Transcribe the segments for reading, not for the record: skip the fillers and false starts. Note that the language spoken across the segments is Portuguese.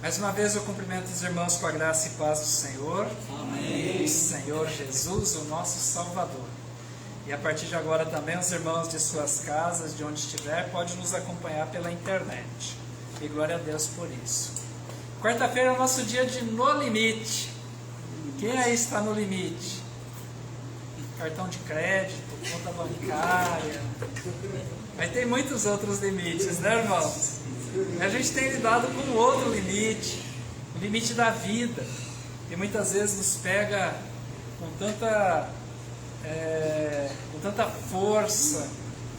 Mais uma vez eu cumprimento os irmãos com a graça e paz do Senhor. Amém. Senhor Jesus, o nosso Salvador. E a partir de agora também os irmãos de suas casas, de onde estiver, podem nos acompanhar pela internet. E glória a Deus por isso. Quarta-feira é o nosso dia de No Limite. Quem aí está no limite? Cartão de crédito, conta bancária. Mas tem muitos outros limites, né, irmãos? A gente tem lidado com outro limite, o limite da vida, e muitas vezes nos pega com tanta força,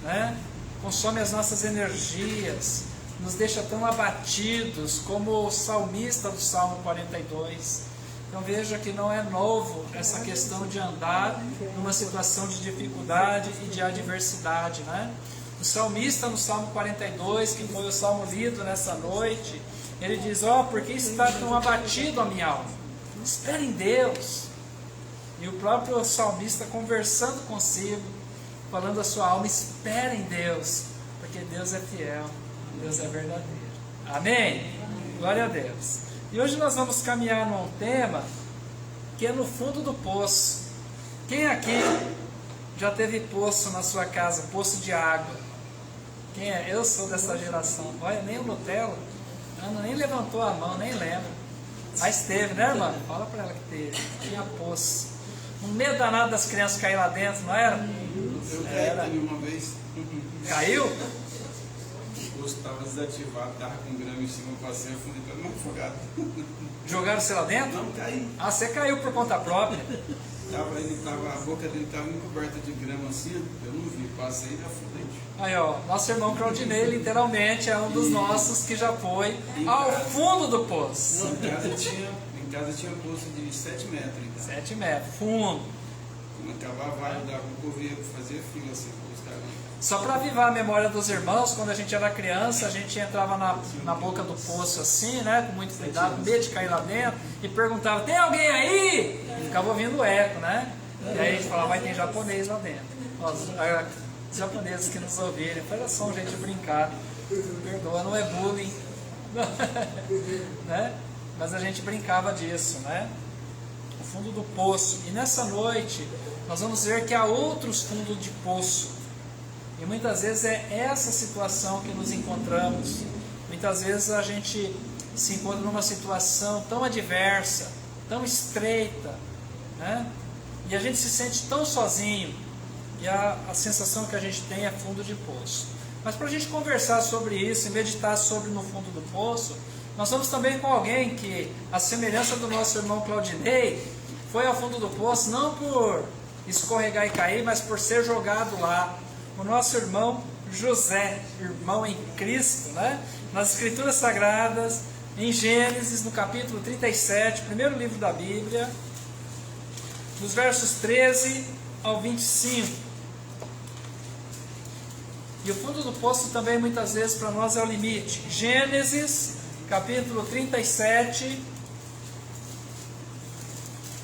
né? Consome as nossas energias, nos deixa tão abatidos, como o salmista do Salmo 42. Então veja que não é novo essa questão de andar numa situação de dificuldade e de adversidade, né? O salmista no Salmo 42, que foi o salmo lido nessa noite, ele diz: por que está tão abatido a minha alma? Espera em Deus. E o próprio salmista conversando consigo, falando a sua alma: espera em Deus, porque Deus é fiel, Deus é verdadeiro. Amém? Glória a Deus. E hoje nós vamos caminhar num tema que é no fundo do poço. Quem aqui já teve poço na sua casa, poço de água? Quem é? Eu sou dessa geração. Olha, nem o Nutella, Ana nem levantou a mão, nem lembra. Mas teve, né, irmã? Fala pra ela que teve. Tinha poço. No meio danado das crianças cair lá dentro, não era? Eu caí uma vez. Caiu? O poço estava desativado, estava com grama em cima, passei, afundei todo mundo afogado. Jogaram você lá dentro? Não, caí. Ah, você caiu por conta própria? A boca dele estava encoberta de grama assim, eu não vi, passei e afundei. Aí, ó, nosso irmão Claudinei literalmente é um dos nossos que já foi ao fundo do poço. Em casa tinha poço de 7 metros. Então. 7 metros, fundo. Quando acabava a vaga, dava um correr, fazia fila assim, para buscar. Só para avivar a memória dos irmãos, quando a gente era criança, a gente entrava na boca do poço assim, né, com muito cuidado, com medo de cair lá dentro, e perguntava: tem alguém aí? E ficava ouvindo o eco, né? E aí a gente falava: vai ter japonês lá dentro. Os japoneses que nos ouvirem, faz só um jeito de brincar, perdoa, não é bullying, né? Mas a gente brincava disso, né? O fundo do poço. E nessa noite nós vamos ver que há outros fundos de poço. E muitas vezes é essa situação que nos encontramos. Muitas vezes a gente se encontra numa situação tão adversa, tão estreita, né? E a gente se sente tão sozinho. E a sensação que a gente tem é fundo de poço. Mas para a gente conversar sobre isso e meditar sobre no fundo do poço, nós vamos também com alguém que, à semelhança do nosso irmão Claudinei, foi ao fundo do poço não por escorregar e cair, mas por ser jogado lá. O nosso irmão José, irmão em Cristo, né? Nas Escrituras Sagradas, em Gênesis, no capítulo 37, primeiro livro da Bíblia, dos versos 13 ao 25. E o fundo do poço também muitas vezes para nós é o limite. Gênesis, capítulo 37,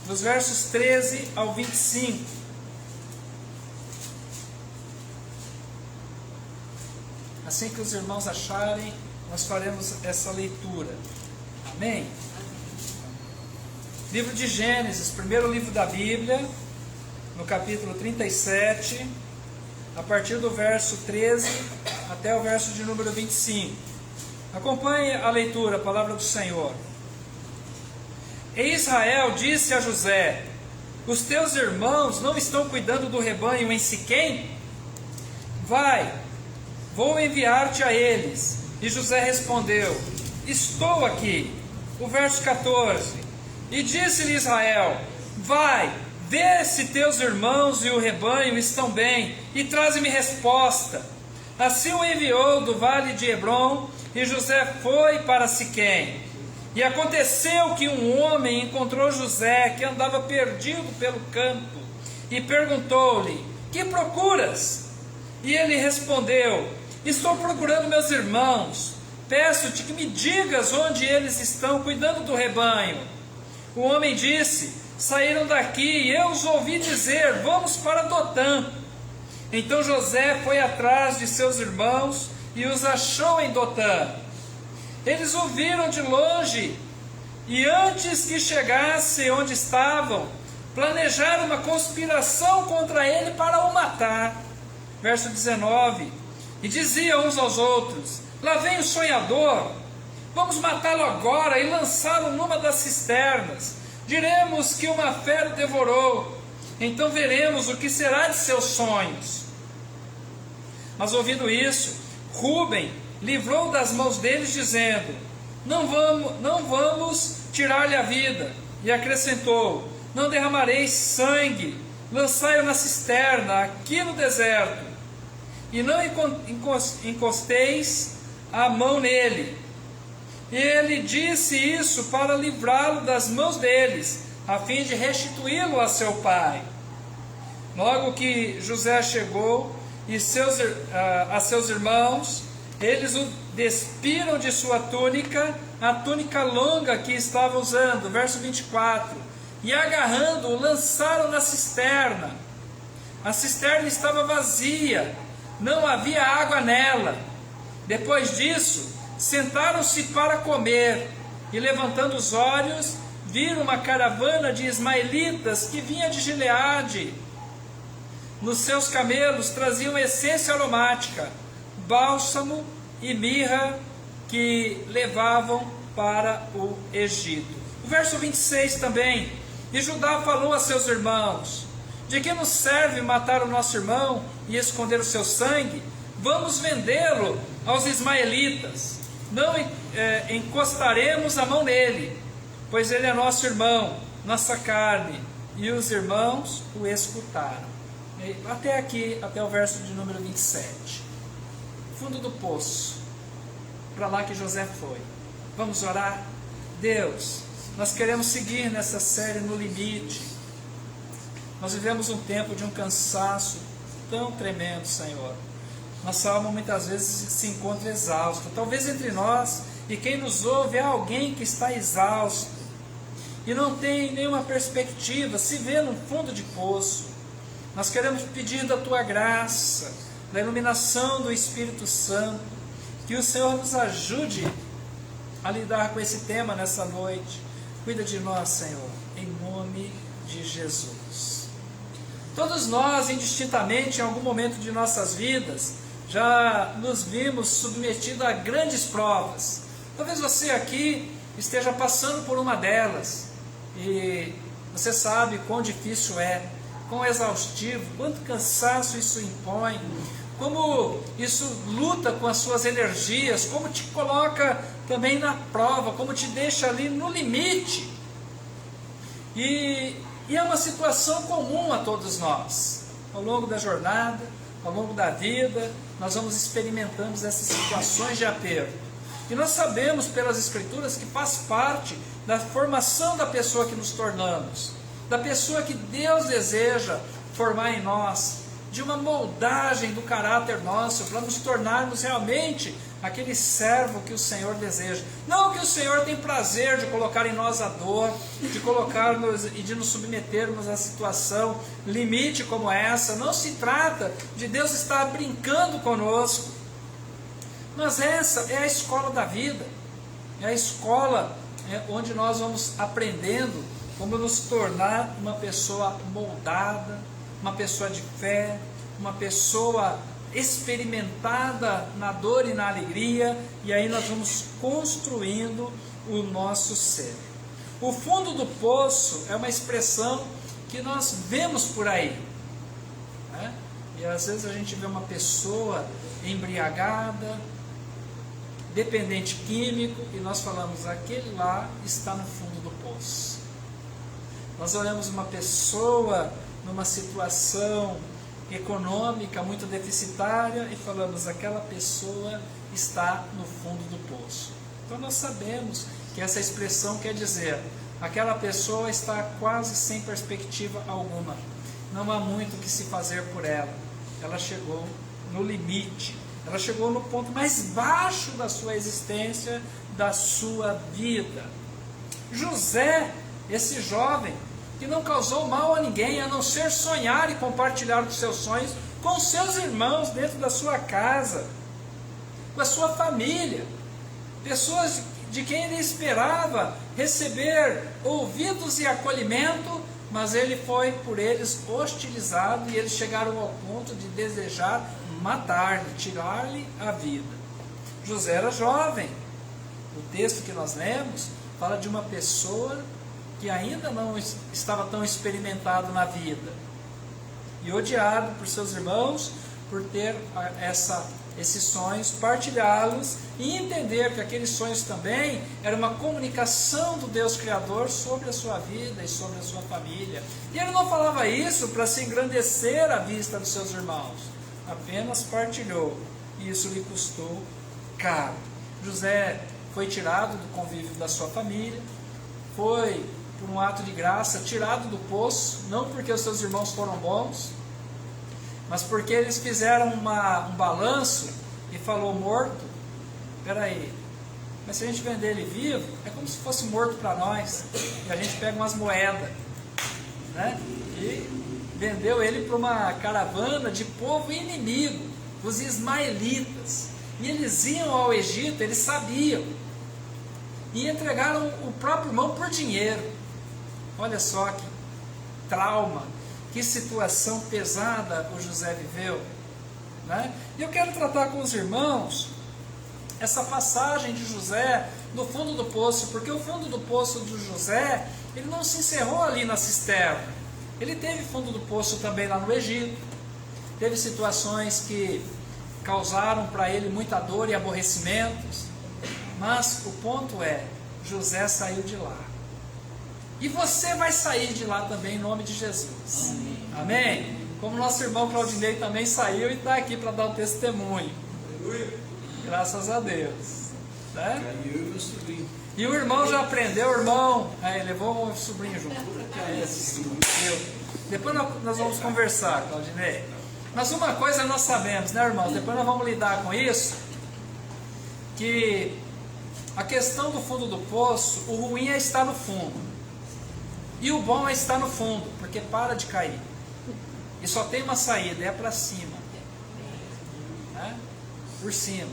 dos versos 13 ao 25. Assim que os irmãos acharem, nós faremos essa leitura. Amém? Livro de Gênesis, primeiro livro da Bíblia, no capítulo 37, a partir do verso 13 até o verso de número 25. Acompanhe a leitura, a palavra do Senhor. E Israel disse a José: os teus irmãos não estão cuidando do rebanho em Siquém? Vai, vou enviar-te a eles. E José respondeu: estou aqui. O verso 14. E disse-lhe Israel: vai, vê se teus irmãos e o rebanho estão bem, e traze-me resposta. Assim o enviou do vale de Hebrom, e José foi para Siquém. E aconteceu que um homem encontrou José, que andava perdido pelo campo, e perguntou-lhe: que procuras? E ele respondeu: estou procurando meus irmãos. Peço-te que me digas onde eles estão cuidando do rebanho. O homem disse: saíram daqui, e eu os ouvi dizer: vamos para Dotã. Então José foi atrás de seus irmãos e os achou em Dotã. Eles o viram de longe, e antes que chegasse onde estavam, planejaram uma conspiração contra ele para o matar. Verso 19. E diziam uns aos outros: lá vem o sonhador, vamos matá-lo agora e lançá-lo numa das cisternas. Diremos que uma fera o devorou, então veremos o que será de seus sonhos. Mas ouvindo isso, Rúben livrou das mãos deles, dizendo: não vamos tirar-lhe a vida. E acrescentou: não derramareis sangue, lançai-o na cisterna, aqui no deserto, e não encosteis a mão nele. E ele disse isso para livrá-lo das mãos deles, a fim de restituí-lo a seu pai. Logo que José chegou a seus irmãos, eles o despiram de sua túnica, a túnica longa que estava usando. Verso 24. E agarrando-o, lançaram na cisterna. A cisterna estava vazia, não havia água nela. Depois disso, sentaram-se para comer, e levantando os olhos, viram uma caravana de ismaelitas que vinha de Gileade. Nos seus camelos traziam essência aromática, bálsamo e mirra, que levavam para o Egito. O verso 26 também. E Judá falou a seus irmãos: de que nos serve matar o nosso irmão e esconder o seu sangue? Vamos vendê-lo aos ismaelitas. Não encostaremos a mão nele, pois ele é nosso irmão, nossa carne. E os irmãos o escutaram. Até aqui, até o verso de número 27. Fundo do poço, para lá que José foi. Vamos orar? Deus, nós queremos seguir nessa série No Limite. Nós vivemos um tempo de um cansaço tão tremendo, Senhor. Nossa alma muitas vezes se encontra exausta. Talvez entre nós e quem nos ouve há alguém que está exausto e não tem nenhuma perspectiva, se vê num fundo de poço. Nós queremos pedir da Tua graça, da iluminação do Espírito Santo, que o Senhor nos ajude a lidar com esse tema nessa noite. Cuida de nós, Senhor, em nome de Jesus. Todos nós, indistintamente, em algum momento de nossas vidas, já nos vimos submetidos a grandes provas. Talvez você aqui esteja passando por uma delas, e você sabe quão difícil é, quão exaustivo, quanto cansaço isso impõe, como isso luta com as suas energias, como te coloca também na prova, como te deixa ali no limite. E é uma situação comum a todos nós. Ao longo da jornada, ao longo da vida, nós vamos experimentando essas situações de aperto. E nós sabemos pelas Escrituras que faz parte da formação da pessoa que nos tornamos, da pessoa que Deus deseja formar em nós, de uma moldagem do caráter nosso, para nos tornarmos realmente aquele servo que o Senhor deseja. Não que o Senhor tem prazer de colocar em nós a dor, de colocar-nos e de nos submetermos a situação limite como essa. Não se trata de Deus estar brincando conosco, mas essa é a escola da vida, é a escola onde nós vamos aprendendo como nos tornar uma pessoa moldada, uma pessoa de fé, uma pessoa experimentada na dor e na alegria, e aí nós vamos construindo o nosso ser. O fundo do poço é uma expressão que nós vemos por aí, né? E às vezes a gente vê uma pessoa embriagada, dependente químico, e nós falamos: aquele lá está no fundo do poço. Nós olhamos uma pessoa numa situação econômica muito deficitária e falamos: aquela pessoa está no fundo do poço. Então nós sabemos que essa expressão quer dizer: aquela pessoa está quase sem perspectiva alguma, não há muito o que se fazer por ela, ela chegou no limite, ela chegou no ponto mais baixo da sua existência, da sua vida. José, esse jovem que não causou mal a ninguém, a não ser sonhar e compartilhar os seus sonhos com seus irmãos dentro da sua casa, com a sua família. pessoas de quem ele esperava receber ouvidos e acolhimento, mas ele foi por eles hostilizado e eles chegaram ao ponto de desejar matar-lhe, tirar-lhe a vida. José era jovem. O texto que nós lemos fala de uma pessoa que ainda não estava tão experimentado na vida e odiado por seus irmãos por ter esses sonhos, partilhá-los e entender que aqueles sonhos também eram uma comunicação do Deus Criador sobre a sua vida e sobre a sua família. E ele não falava isso para se engrandecer à vista dos seus irmãos, apenas partilhou, e isso lhe custou caro. José foi tirado do convívio da sua família, foi, por um ato de graça, tirado do poço, não porque os seus irmãos foram bons, mas porque eles fizeram um balanço e falou: morto, peraí, mas se a gente vender ele vivo, é como se fosse morto para nós, e a gente pega umas moedas, né? E vendeu ele para uma caravana de povo inimigo, os ismaelitas, e eles iam ao Egito, eles sabiam, e entregaram o próprio irmão por dinheiro. Olha só que trauma, que situação pesada o José viveu, né? E eu quero tratar com os irmãos essa passagem de José no fundo do poço, porque o fundo do poço de José, ele não se encerrou ali na cisterna. Ele teve fundo do poço também lá no Egito, teve situações que causaram para ele muita dor e aborrecimentos, mas o ponto é, José saiu de lá. E você vai sair de lá também em nome de Jesus. Amém? Amém? Como nosso irmão Claudinei também saiu e está aqui para dar o testemunho. Aleluia. Graças a Deus. Né? Eu e meu sobrinho. E o irmão já aprendeu, o irmão levou o sobrinho junto. Depois nós vamos conversar, Claudinei. Mas uma coisa nós sabemos, né, irmãos? Depois nós vamos lidar com isso, que a questão do fundo do poço, o ruim é estar no fundo. E o bom é estar no fundo, porque para de cair. E só tem uma saída, é para cima. Né? Por cima.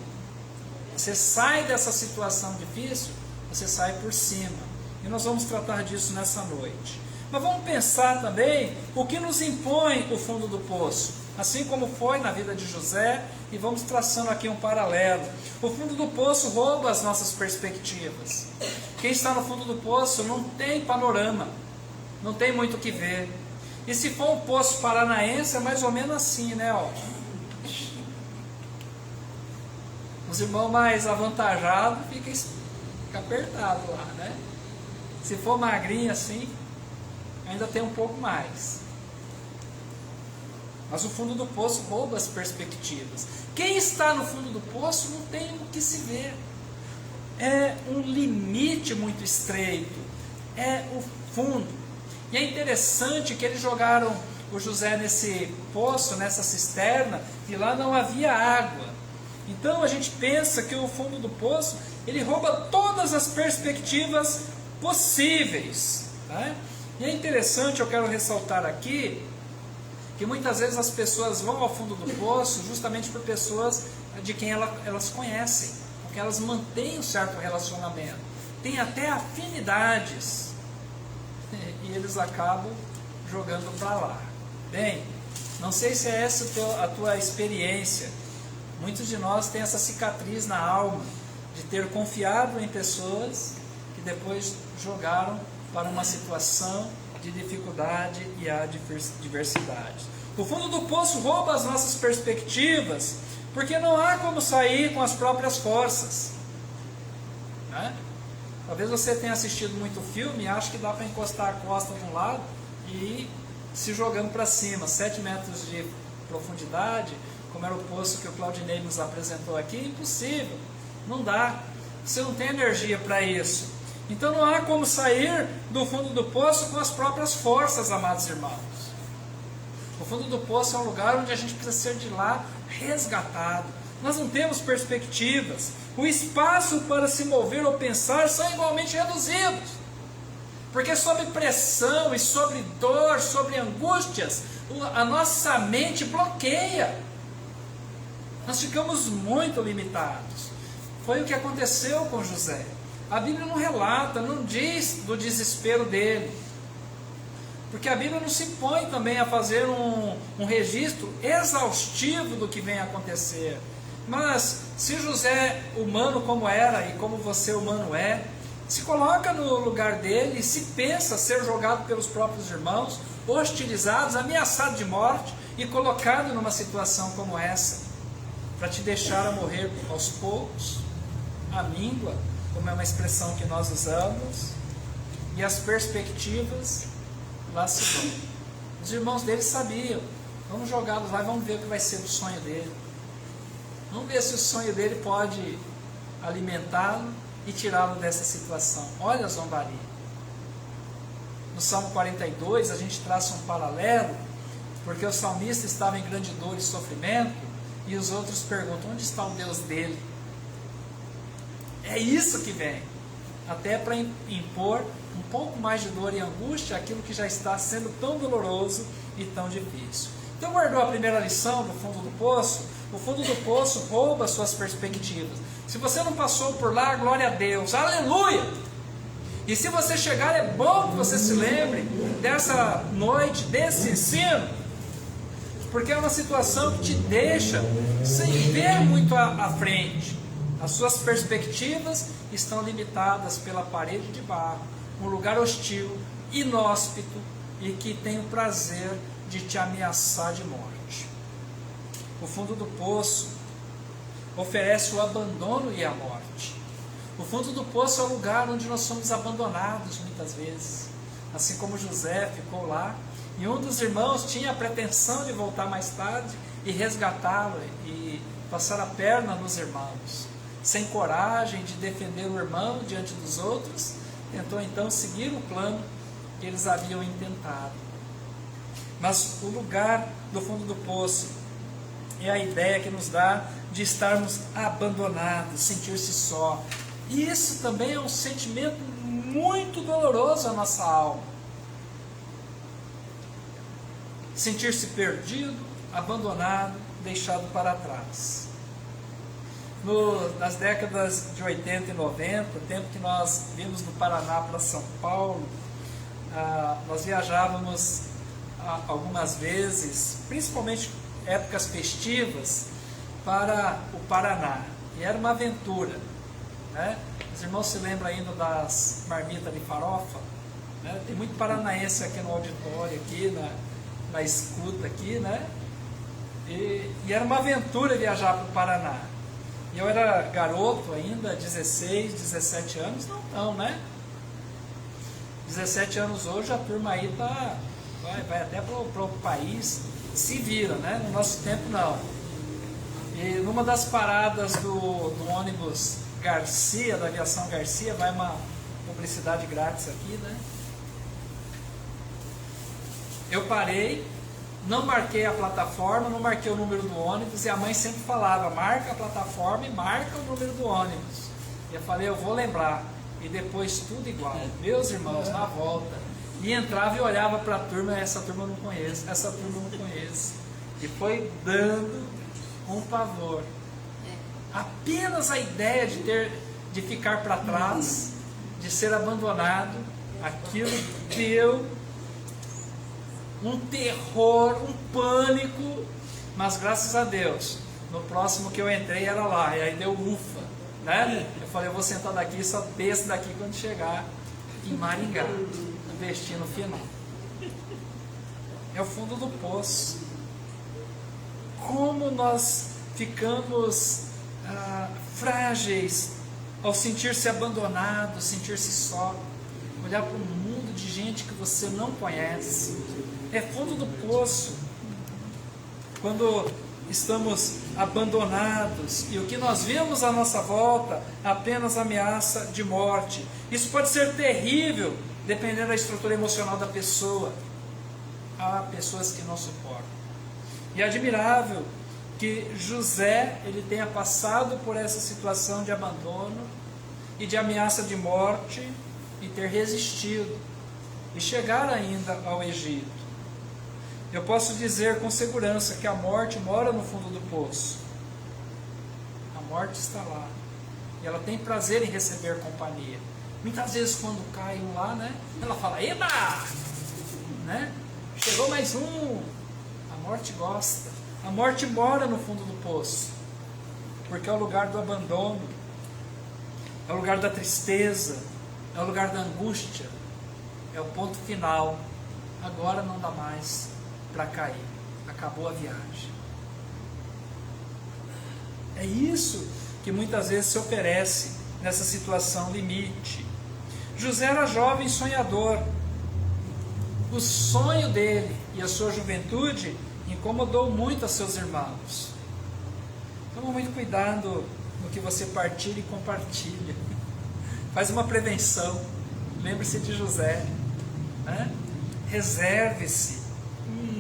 Você sai dessa situação difícil, você sai por cima. E nós vamos tratar disso nessa noite. Mas vamos pensar também o que nos impõe o fundo do poço. Assim como foi na vida de José, e vamos traçando aqui um paralelo. O fundo do poço rouba as nossas perspectivas. Quem está no fundo do poço não tem panorama, não tem muito o que ver. E se for um poço paranaense, é mais ou menos assim, né? Ó. Os irmãos mais avantajados fica apertado lá, né? Se for magrinho assim, ainda tem um pouco mais. Mas o fundo do poço rouba as perspectivas. Quem está no fundo do poço não tem o que se ver. É um limite muito estreito. É o fundo. E é interessante que eles jogaram o José nesse poço, nessa cisterna, e lá não havia água. Então a gente pensa que o fundo do poço, ele rouba todas as perspectivas possíveis. Né? E é interessante, eu quero ressaltar aqui, que muitas vezes as pessoas vão ao fundo do poço justamente por pessoas de quem elas conhecem, porque elas mantêm um certo relacionamento, têm até afinidades, e eles acabam jogando para lá. Bem, não sei se é essa a tua experiência. Muitos de nós têm essa cicatriz na alma, de ter confiado em pessoas que depois jogaram para uma situação de dificuldade e adversidade. O fundo do poço rouba as nossas perspectivas, porque não há como sair com as próprias forças. Né? Talvez você tenha assistido muito filme e acha que dá para encostar a costa de um lado e ir se jogando para cima, 7 metros de profundidade, como era o poço que o Claudinei nos apresentou aqui, é impossível, não dá, você não tem energia para isso. Então não há como sair do fundo do poço com as próprias forças, amados irmãos. O fundo do poço é um lugar onde a gente precisa ser de lá resgatado. Nós não temos perspectivas. O espaço para se mover ou pensar são igualmente reduzidos. Porque sob pressão e sobre dor, sobre angústias, a nossa mente bloqueia. Nós ficamos muito limitados. Foi o que aconteceu com José. A Bíblia não relata, não diz do desespero dele. Porque a Bíblia não se põe também a fazer um registro exaustivo do que vem a acontecer. Mas se José, humano como era e como você humano é, se coloca no lugar dele e se pensa ser jogado pelos próprios irmãos, hostilizados, ameaçado de morte e colocado numa situação como essa, para te deixar a morrer aos poucos, a míngua, como é uma expressão que nós usamos, e as perspectivas lá se vão. Os irmãos dele sabiam, vamos jogá-los lá e vamos ver o que vai ser do sonho dele. Vamos ver se o sonho dele pode alimentá-lo e tirá-lo dessa situação. Olha a zombaria. No Salmo 42 a gente traça um paralelo, porque o salmista estava em grande dor e sofrimento, e os outros perguntam, onde está o Deus dele? É isso que vem, até para impor um pouco mais de dor e angústia àquilo que já está sendo tão doloroso e tão difícil. Então guardou a primeira lição do fundo do poço? O fundo do poço rouba suas perspectivas. Se você não passou por lá, glória a Deus, aleluia! E se você chegar, é bom que você se lembre dessa noite, desse ensino, porque é uma situação que te deixa sem ver muito à frente. As suas perspectivas estão limitadas pela parede de barro, um lugar hostil, inóspito e que tem o prazer de te ameaçar de morte. O fundo do poço oferece o abandono e a morte. O fundo do poço é o lugar onde nós somos abandonados muitas vezes, assim como José ficou lá, e um dos irmãos tinha a pretensão de voltar mais tarde e resgatá-lo e passar a perna nos irmãos. Sem coragem de defender o irmão diante dos outros, tentou então seguir o plano que eles haviam intentado. Mas o lugar do fundo do poço é a ideia que nos dá de estarmos abandonados, sentir-se só. E isso também é um sentimento muito doloroso à nossa alma. Sentir-se perdido, abandonado, deixado para trás. Nas décadas de 80 e 90, tempo que nós vimos do Paraná para São Paulo, nós viajávamos algumas vezes, principalmente épocas festivas, para o Paraná. E era uma aventura, né? Os irmãos se lembram ainda das marmitas de farofa? Né? Tem muito paranaense aqui no auditório, aqui na escuta aqui, né? E era uma aventura viajar para o Paraná. E eu era garoto ainda, 16, 17 anos, não, né? 17 anos hoje, a turma aí vai até para o país, se vira, né? No nosso tempo não. E numa das paradas do ônibus Garcia, da aviação Garcia, vai uma publicidade grátis aqui, né? Eu parei, não marquei a plataforma, não marquei o número do ônibus, e a mãe sempre falava, marca a plataforma e marca o número do ônibus. E eu falei, eu vou lembrar. E depois tudo igual. Meus irmãos, na volta. E entrava e olhava para a turma, essa turma eu não conheço, essa turma eu não conheço. E foi dando um pavor. Apenas a ideia de ficar para trás, de ser abandonado, aquilo deu um terror, um pânico, mas graças a Deus, no próximo que eu entrei era lá, e aí deu ufa, né? Eu falei, eu vou sentar daqui, só desço daqui quando chegar em Maringá, no destino final. É o fundo do poço. Como nós ficamos frágeis ao sentir-se abandonado, sentir-se só, olhar para um mundo de gente que você não conhece. É fundo do poço. Quando estamos abandonados e o que nós vemos à nossa volta apenas ameaça de morte. Isso pode ser terrível, dependendo da estrutura emocional da pessoa. Há pessoas que não suportam. E é admirável que José ele tenha passado por essa situação de abandono e de ameaça de morte e ter resistido e chegar ainda ao Egito. Eu posso dizer com segurança que a morte mora no fundo do poço. A morte está lá. E ela tem prazer em receber companhia. Muitas vezes quando cai um lá, né, ela fala, eba! Né? Chegou mais um. A morte gosta. A morte mora no fundo do poço. Porque é o lugar do abandono. É o lugar da tristeza. É o lugar da angústia. É o ponto final. Agora não dá mais para cair. Acabou a viagem. É isso que muitas vezes se oferece nessa situação limite. José era jovem sonhador. O sonho dele e a sua juventude incomodou muito a seus irmãos. Toma muito cuidado no que você partilha e compartilha. Faz uma prevenção. Lembre-se de José. Né? Reserve-se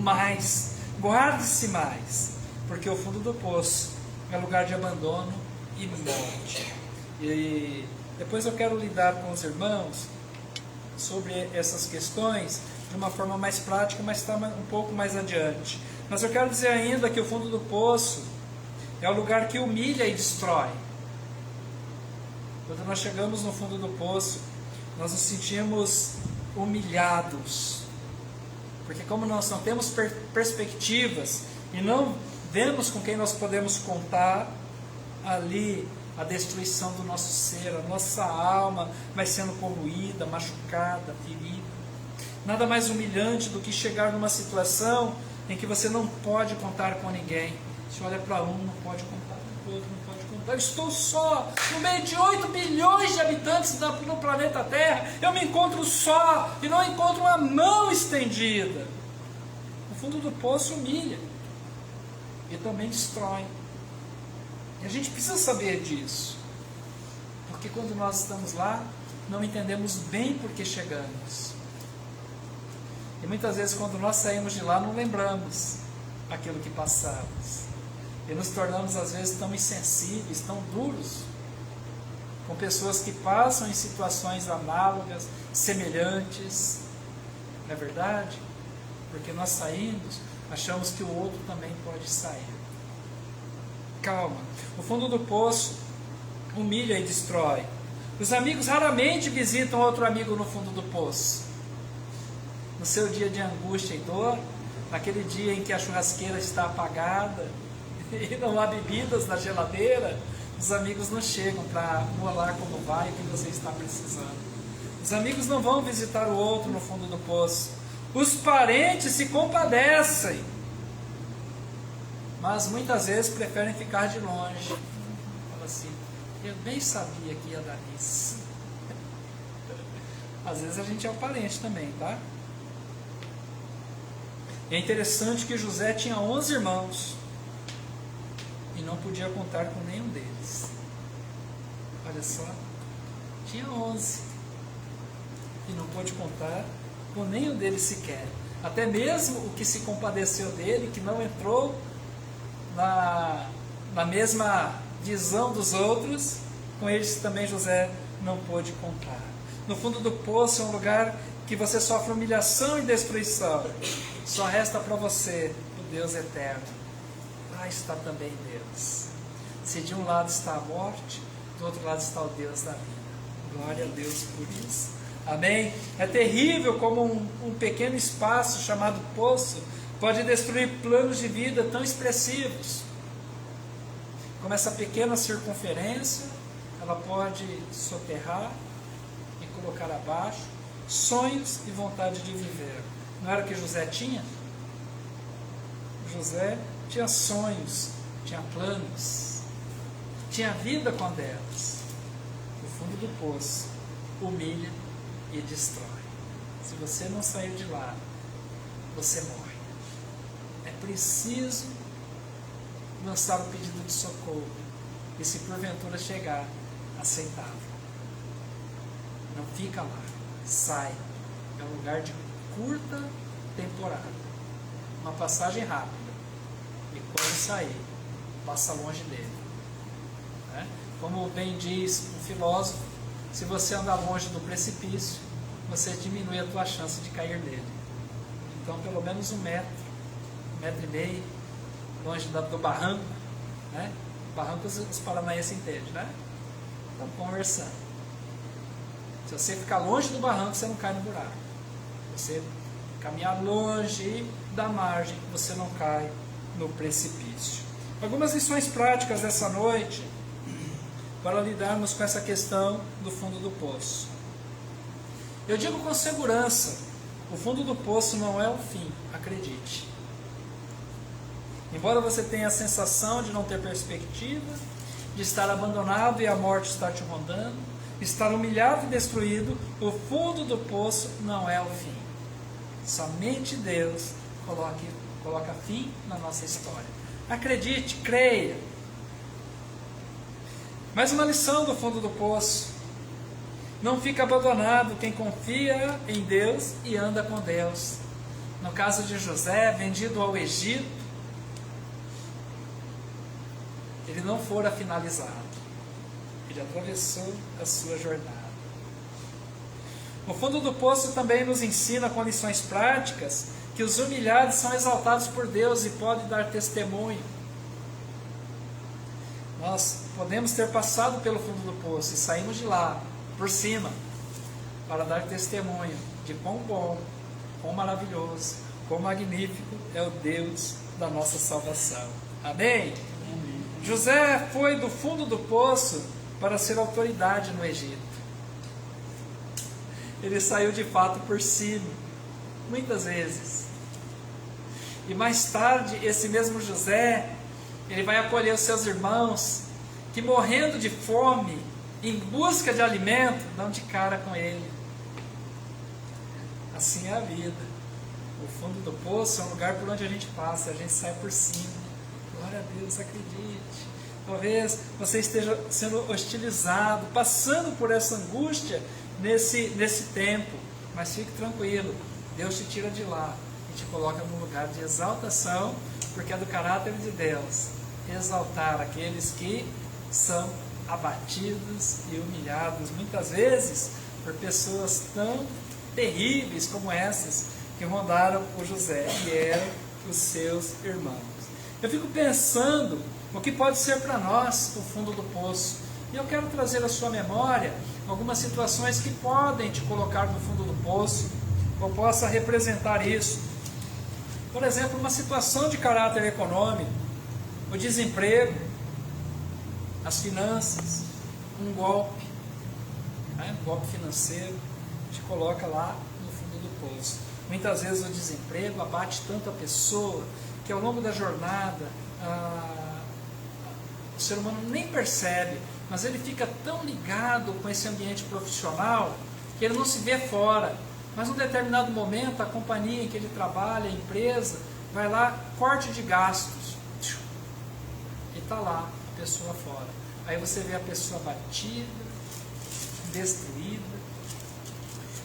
mais. Guarde-se mais. Porque o fundo do poço é lugar de abandono e morte. E depois eu quero lidar com os irmãos sobre essas questões de uma forma mais prática, mas está um pouco mais adiante. Mas eu quero dizer ainda que o fundo do poço é o lugar que humilha e destrói. Quando nós chegamos no fundo do poço, nós nos sentimos humilhados. Porque como nós não temos perspectivas e não vemos com quem nós podemos contar, ali a destruição do nosso ser, a nossa alma vai sendo poluída, machucada, ferida. Nada mais humilhante do que chegar numa situação em que você não pode contar com ninguém. Você olha para um, não pode contar, para o outro não pode contar. Eu estou só, no meio de 8 bilhões de habitantes no planeta Terra, eu me encontro só e não encontro uma mão estendida. O fundo do poço humilha e também destrói. E a gente precisa saber disso, porque quando nós estamos lá, não entendemos bem por que chegamos. E muitas vezes quando nós saímos de lá, não lembramos aquilo que passamos. E nos tornamos às vezes tão insensíveis, tão duros, com pessoas que passam em situações análogas, semelhantes. Não é verdade? Porque nós saímos, achamos que o outro também pode sair. Calma. O fundo do poço humilha e destrói. Os amigos raramente visitam outro amigo no fundo do poço. No seu dia de angústia e dor, naquele dia em que a churrasqueira está apagada e não há bebidas na geladeira, os amigos não chegam para olhar como vai, o que você está precisando. Os amigos não vão visitar o outro no fundo do poço. Os parentes se compadecem, mas muitas vezes preferem ficar de longe. Fala assim, eu bem sabia que ia dar isso. Às vezes a gente é o parente também, tá? É interessante que José tinha 11 irmãos e não podia contar com nenhum deles. Olha só, tinha 11 e não pôde contar com nenhum deles sequer. Até mesmo o que se compadeceu dele, que não entrou na mesma visão dos outros, com eles também José não pôde contar. No fundo do poço é um lugar que você sofre humilhação e destruição. Só resta para você o Deus eterno. Lá está também Deus. Se de um lado está a morte, do outro lado está o Deus da vida. Glória a Deus por isso. Amém? É terrível como um pequeno espaço chamado poço pode destruir planos de vida tão expressivos. Como essa pequena circunferência, ela pode soterrar e colocar abaixo sonhos e vontade de viver. Não era o que José tinha? José tinha sonhos, tinha planos, tinha vida com Deus. O fundo do poço humilha e destrói. Se você não sair de lá, você morre. É preciso lançar o pedido de socorro e, se porventura chegar, aceitá-lo. Não fica lá, sai. É um lugar de curta temporada, uma passagem rápida, e quando sair, passa longe dele. Né? Como bem diz um filósofo, se você andar longe do precipício, você diminui a tua chance de cair nele. Então, pelo menos 1 metro, 1,5 metro, longe do barranco, né? Barranco os paranaenses entendem, né? Estamos conversando. Se você ficar longe do barranco, você não cai no buraco. Se você caminhar longe da margem, você não cai no precipício. Algumas lições práticas dessa noite para lidarmos com essa questão do fundo do poço. Eu digo com segurança, o fundo do poço não é o fim, acredite. Embora você tenha a sensação de não ter perspectiva, de estar abandonado e a morte estar te rondando, estar humilhado e destruído, o fundo do poço não é o fim. Somente Deus coloca fim na nossa história. Acredite, creia. Mais uma lição do fundo do poço. Não fica abandonado quem confia em Deus e anda com Deus. No caso de José, vendido ao Egito, ele não fora finalizado. Ele atravessou a sua jornada. O fundo do poço também nos ensina com lições práticas que os humilhados são exaltados por Deus e podem dar testemunho. Nós podemos ter passado pelo fundo do poço e saímos de lá, por cima, para dar testemunho de quão bom, quão maravilhoso, quão magnífico é o Deus da nossa salvação. Amém? José foi do fundo do poço para ser autoridade no Egito. Ele saiu de fato por cima, muitas vezes. E mais tarde, esse mesmo José, ele vai acolher os seus irmãos, que morrendo de fome, em busca de alimento, dão de cara com ele. Assim é a vida. O fundo do poço é um lugar por onde a gente passa, a gente sai por cima. Glória a Deus, acredite. Talvez você esteja sendo hostilizado, passando por essa angústia nesse tempo, mas fique tranquilo, Deus te tira de lá e te coloca num lugar de exaltação, porque é do caráter de Deus exaltar aqueles que são abatidos e humilhados, muitas vezes por pessoas tão terríveis como essas que rondaram o José, que eram os seus irmãos. Eu fico pensando o que pode ser para nós o fundo do poço, e eu quero trazer à sua memória algumas situações que podem te colocar no fundo do poço, ou possa representar isso. Por exemplo, uma situação de caráter econômico, o desemprego, as finanças, um golpe, um golpe financeiro, te coloca lá no fundo do poço. Muitas vezes o desemprego abate tanto a pessoa, que ao longo da jornada, o ser humano nem percebe, mas ele fica tão ligado com esse ambiente profissional, que ele não se vê fora. Mas num determinado momento, a companhia em que ele trabalha, a empresa, vai lá, corte de gastos, e está lá a pessoa fora. Aí você vê a pessoa abatida, destruída.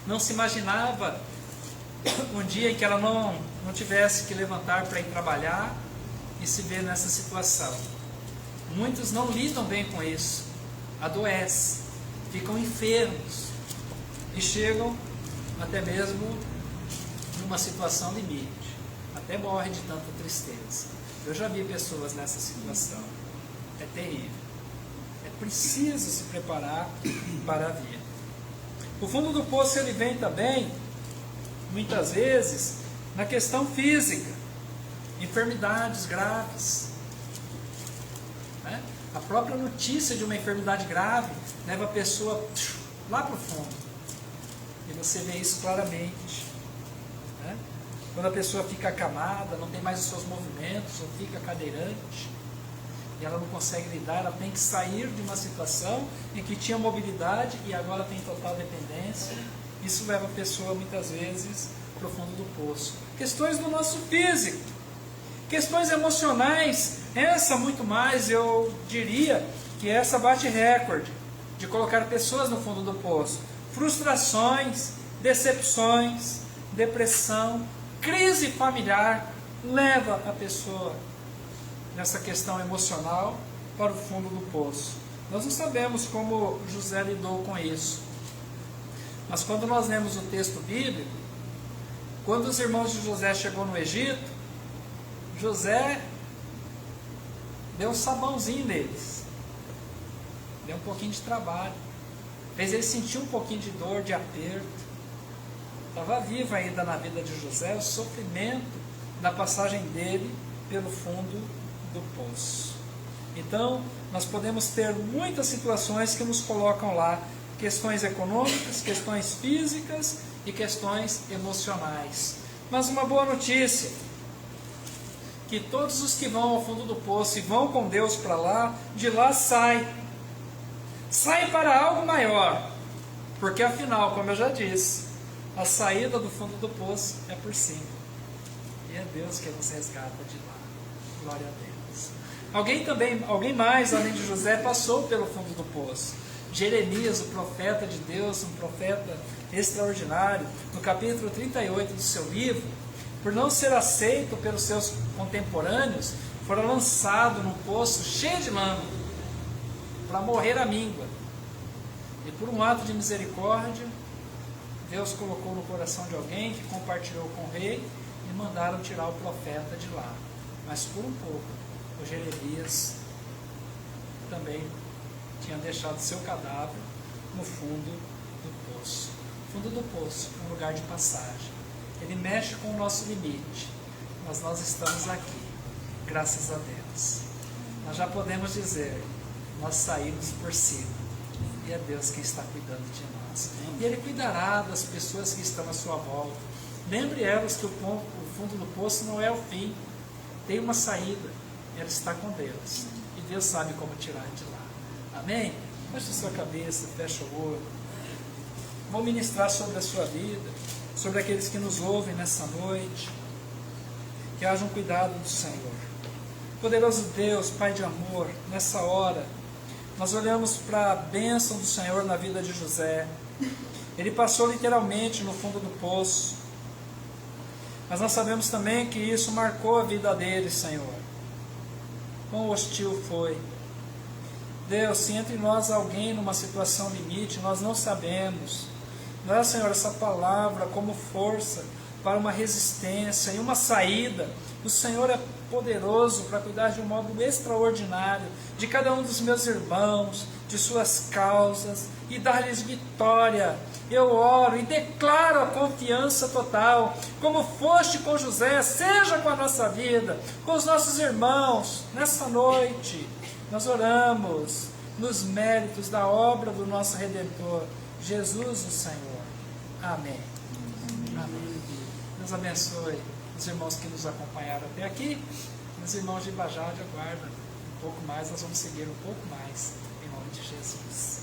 Não se imaginava um dia em que ela não tivesse que levantar para ir trabalhar e se ver nessa situação. Muitos não lidam bem com isso, adoecem, ficam enfermos e chegam até mesmo numa situação limite, até morrem de tanta tristeza. Eu já vi pessoas nessa situação, é terrível. É preciso se preparar para a vida. O fundo do poço ele vem também, muitas vezes, na questão física, enfermidades graves. A própria notícia de uma enfermidade grave leva a pessoa lá para o fundo. E você vê isso claramente. Quando a pessoa fica acamada, não tem mais os seus movimentos, ou fica cadeirante, e ela não consegue lidar, ela tem que sair de uma situação em que tinha mobilidade e agora tem total dependência. Isso leva a pessoa muitas vezes para o fundo do poço. Questões do nosso físico, questões emocionais, essa muito mais, eu diria que essa bate recorde de colocar pessoas no fundo do poço. Frustrações, decepções, depressão, crise familiar, leva a pessoa nessa questão emocional para o fundo do poço. Nós não sabemos como José lidou com isso, mas quando nós lemos o texto bíblico, quando os irmãos de José chegou no Egito, José deu um sabãozinho neles. deu um pouquinho de trabalho, fez ele sentir um pouquinho de dor, de aperto. Estava vivo ainda na vida de José o sofrimento da passagem dele pelo fundo do poço. Então, nós podemos ter muitas situações que nos colocam lá, questões econômicas, questões físicas e questões emocionais. Mas uma boa notícia, que todos os que vão ao fundo do poço e vão com Deus para lá, de lá saem para algo maior, porque afinal, como eu já disse, a saída do fundo do poço é por cima, e é Deus que nos resgata de lá. Glória a Deus. Alguém mais além de José passou pelo fundo do poço. Jeremias, o profeta de Deus, um profeta extraordinário, no capítulo 38 do seu livro, por não ser aceito pelos seus contemporâneos, fora lançado num poço cheio de lama, para morrer à míngua. E por um ato de misericórdia, Deus colocou no coração de alguém que compartilhou com o rei e mandaram tirar o profeta de lá. Mas por um pouco, o Jeremias também tinha deixado seu cadáver no fundo do poço. Fundo do poço, um lugar de passagem. Ele mexe com o nosso limite, mas nós estamos aqui, graças a Deus. Nós já podemos dizer, nós saímos por cima, e é Deus quem está cuidando de nós. E Ele cuidará das pessoas que estão à sua volta. Lembre elas que o fundo do poço não é o fim, tem uma saída, ela está com Deus, e Deus sabe como tirar de lá. Amém? Feche a sua cabeça, fecha o olho. Vou ministrar sobre a sua vida, sobre aqueles que nos ouvem nessa noite. Que haja um cuidado do Senhor. Poderoso Deus, Pai de amor, nessa hora, nós olhamos para a bênção do Senhor na vida de José. Ele passou literalmente no fundo do poço. Mas nós sabemos também que isso marcou a vida dele, Senhor. Quão hostil foi. Deus, se entre nós alguém numa situação limite, nós não sabemos. Dá, Senhor, essa palavra como força para uma resistência e uma saída. O Senhor é poderoso para cuidar de um modo extraordinário de cada um dos meus irmãos, de suas causas, e dar-lhes vitória. Eu oro e declaro a confiança total, como foste com José, seja com a nossa vida, com os nossos irmãos. Nessa noite, nós oramos nos méritos da obra do nosso Redentor, Jesus o Senhor. Amém. Amém. Deus abençoe os irmãos que nos acompanharam até aqui. Os irmãos de Ibajá aguardam um pouco mais, nós vamos seguir um pouco mais, em nome de Jesus.